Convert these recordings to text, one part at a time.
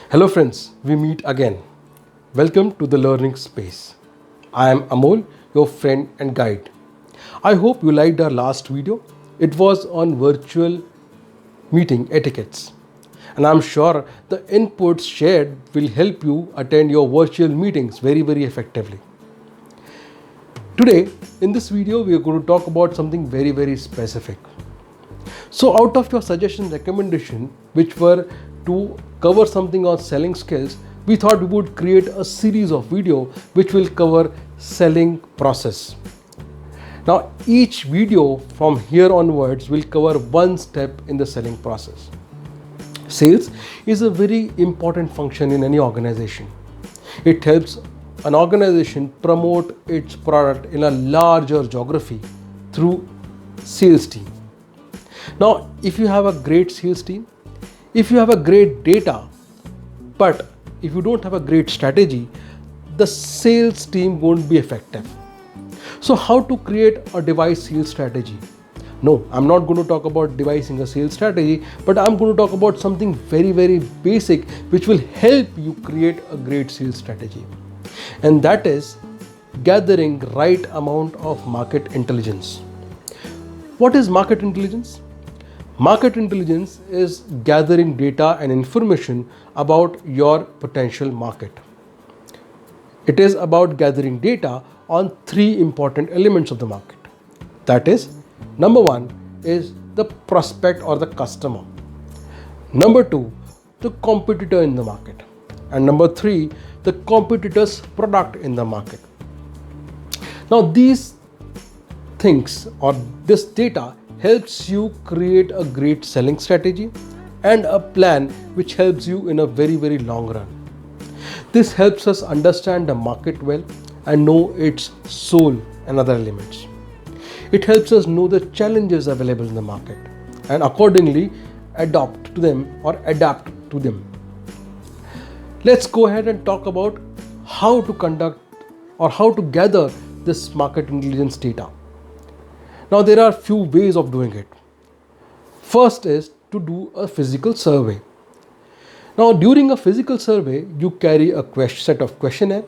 Hello friends, we meet again. Welcome to the learning space. I am Amol, your friend and guide. I hope you liked our last video. It was on virtual meeting etiquettes. And I'm sure the inputs shared will help you attend your virtual meetings very effectively. Today, in this video, we are going to talk about something very specific. So out of your suggestion recommendation, which were to cover something on selling skills, we thought we would create a series of video which will cover selling process. Now each video from here onwards will cover one step in the selling process. Sales is a very important function in any organization. It helps an organization promote its product in a larger geography through sales team. Now, if you have a great sales team, if you have a great data, but if you don't have a great strategy, the sales team won't be effective. So how to create a device sales strategy? No, I'm not going to talk about devising a sales strategy, but I'm going to talk about something very basic which will help you create a great sales strategy. And that is gathering right amount of market intelligence. What is market intelligence? Market intelligence is gathering data and information about your potential market. It is about gathering data on three important elements of the market. That is, number one is the prospect or the customer. Number two, the competitor in the market. And number three, the competitor's product in the market. Now these things or this data helps you create a great selling strategy and a plan which helps you in a very long run. This helps us understand the market well and know its soul and other elements. It helps us know the challenges available in the market and accordingly adopt to them or adapt to them. Let's go ahead and talk about how to conduct or how to gather this market intelligence data. Now there are few ways of doing it. First is to do a physical survey. Now during a physical survey, you carry a set of questionnaire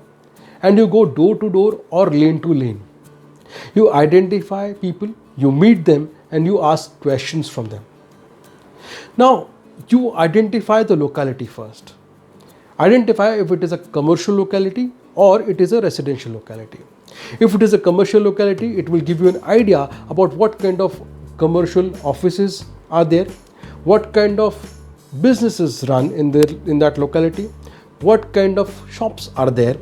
and you go door to door or lane to lane. You identify people, you meet them and you ask questions from them. Now you identify the locality first. Identify if it is a commercial locality or it is a residential locality. If it is a commercial locality, it will give you an idea about what kind of commercial offices are there, what kind of businesses run in that locality, what kind of shops are there,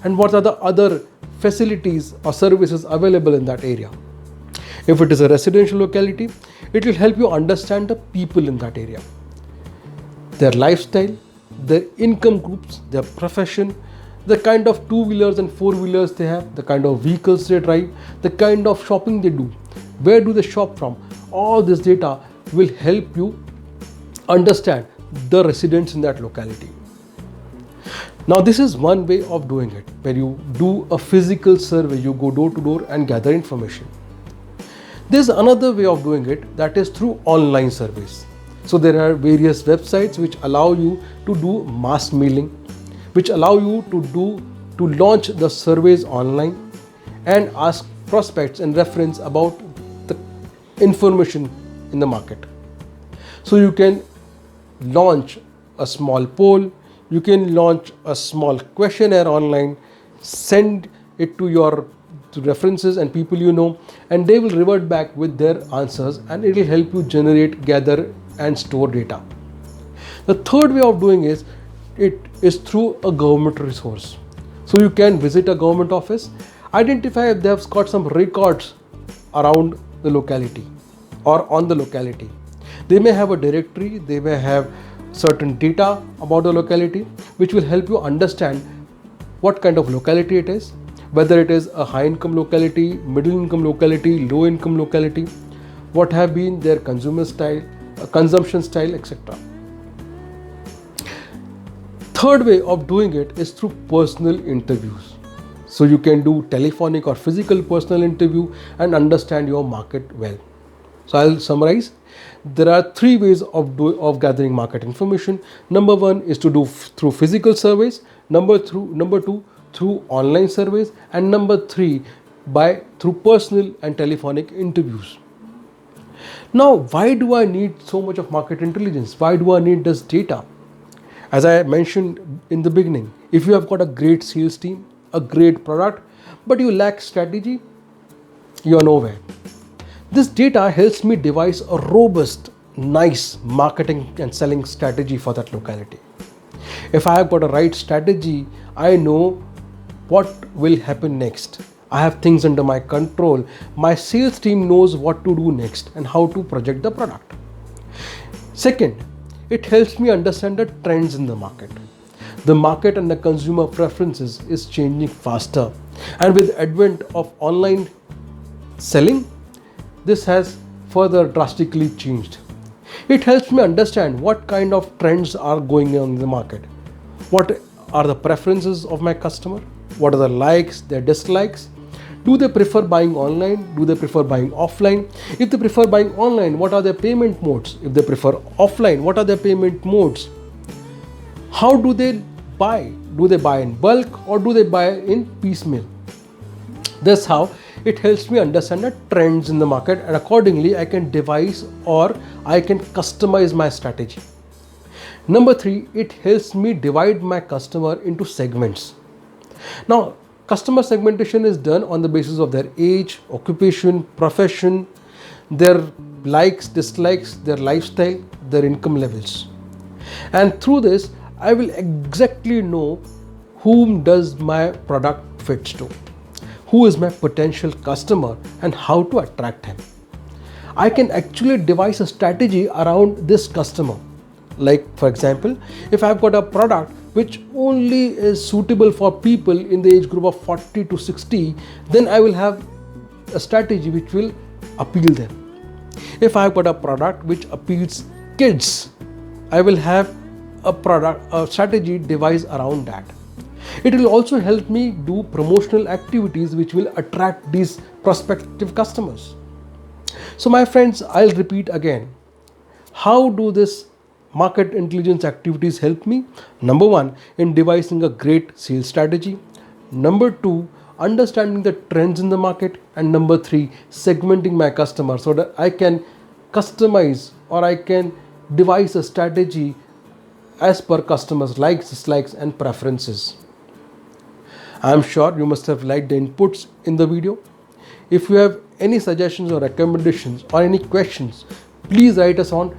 and what are the other facilities or services available in that area. If it is a residential locality, it will help you understand the people in that area, their lifestyle, their income groups, their profession, the kind of two-wheelers and four-wheelers they have, the kind of vehicles they drive, the kind of shopping they do, where do they shop from. All this data will help you understand the residents in that locality. Now this is one way of doing it, where you do a physical survey, you go door to door and gather information. There's another way of doing it, that is through online surveys. So there are various websites which allow you to do mass mailing, which allow you to launch the surveys online and ask prospects and reference about the information in the market. So you can launch a small poll, you can launch a small questionnaire online, send it to references and people you know, and they will revert back with their answers and it will help you generate, gather and store data. The third way of doing it is through a government resource. So you can visit a government office, identify if they have got some records around the locality or on the locality. They may have a directory, they may have certain data about the locality which will help you understand what kind of locality it is, whether it is a high income locality, middle income locality, low income locality, what have been their consumption style, etc. Third way of doing it is through personal interviews. So you can do telephonic or physical personal interview and understand your market well. So I'll summarize. There are three ways of gathering market information. Number one is to do through physical surveys. Number two, through online surveys, and number three, through personal and telephonic interviews. Now, why do I need so much of market intelligence? Why do I need this data? As I mentioned in the beginning, if you have got a great sales team, a great product, but you lack strategy, you are nowhere. This data helps me devise a robust, nice marketing and selling strategy for that locality. If I have got a right strategy, I know what will happen next. I have things under my control. My sales team knows what to do next and how to project the product. Second, it helps me understand the trends in the market. The market and the consumer preferences is changing faster, and with advent of online selling, this has further drastically changed. It helps me understand what kind of trends are going on in the market. What are the preferences of my customer? What are the likes, their dislikes? Do they prefer buying online? Do they prefer buying offline? If they prefer buying online, what are their payment modes? If they prefer offline, what are their payment modes? How do they buy? Do they buy in bulk or do they buy in piecemeal? That's how it helps me understand the trends in the market, and accordingly I can devise or I can customize my strategy. Number three, it helps me divide my customer into segments. Now, customer segmentation is done on the basis of their age, occupation, profession, their likes, dislikes, their lifestyle, their income levels. And through this, I will exactly know whom does my product fits to, who is my potential customer, and how to attract him. I can actually devise a strategy around this customer. Like, for example, if I've got a product which only is suitable for people in the age group of 40 to 60, then I will have a strategy which will appeal them. If I've got a product which appeals kids, I will have a strategy devised around that. It will also help me do promotional activities which will attract these prospective customers. So my friends, I'll repeat again. How do this market intelligence activities help me? Number one, in devising a great sales strategy. Number two, understanding the trends in the market. And number three, segmenting my customers so that I can customize or I can devise a strategy as per customers' likes, dislikes, and preferences. I am sure you must have liked the inputs in the video. If you have any suggestions or recommendations or any questions, please write us on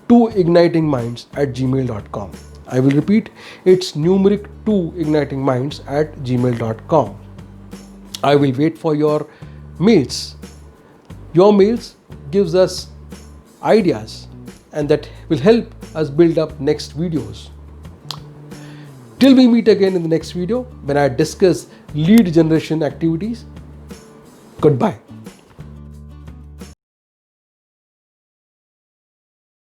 2ignitingminds@gmail.com. I will repeat, it's numeric 2ignitingminds@gmail.com. I will wait for your mails. Your mails gives us ideas, and that will help us build up next videos. Till we meet again in the next video when I discuss lead generation activities. Goodbye.